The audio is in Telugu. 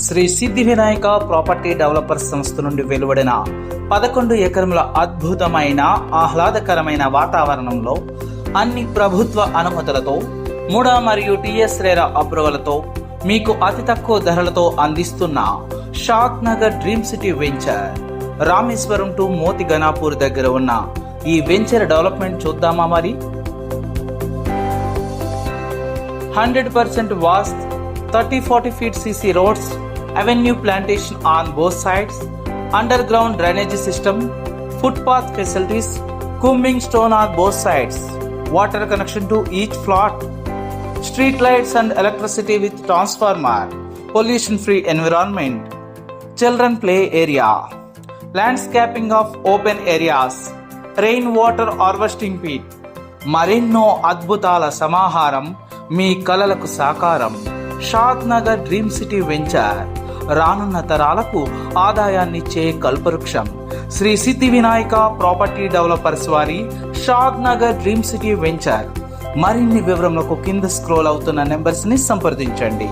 శ్రీ సిద్ధి వినాయక ప్రాపర్టీ డెవలపర్స్ సంస్థ నుండి వెలువడిన 11 ఎకరముల అద్భుతమైన ఆహ్లాదకరమైన వాతావరణంలో అన్ని ప్రభుత్వ అనుమతులతో ముడా మరియు టిఎస్ రేరా అప్రూవల్తో మీకు అతి తక్కువ ధరలతో అందిస్తున్న Shadnagar dream city venture Rameshwaram to Moti Ganapur దగ్గర ఉన్న ఈ వెంచర్ డెవలప్మెంట్ చూద్దామా మరి. 100% వాస్త్, 30-40 feet CC roads, avenue plantation on both sides, underground drainage system, footpath facilities, combing stone on both sides, water connection to each plot, street lights and electricity with transformer, pollution free environment, children play area, landscaping of open areas, rainwater harvesting pit, మరెన్నో అద్భుతాల సమాహారం మీ కలలకు సాకారం. షాద్ నగర్ డ్రీమ్ సిటీ వెంచర్ రానున్న తరాలకు ఆదాయాన్నిచ్చే కల్పవృక్షం. శ్రీ సిద్ధి వినాయక ప్రాపర్టీ డెవలపర్స్ వారి షాద్ నగర్ డ్రీమ్ సిటీ వెంచర్. మరిన్ని వివరములకు కింద స్క్రోల్ అవుతున్న నెంబర్స్ ని సంప్రదించండి.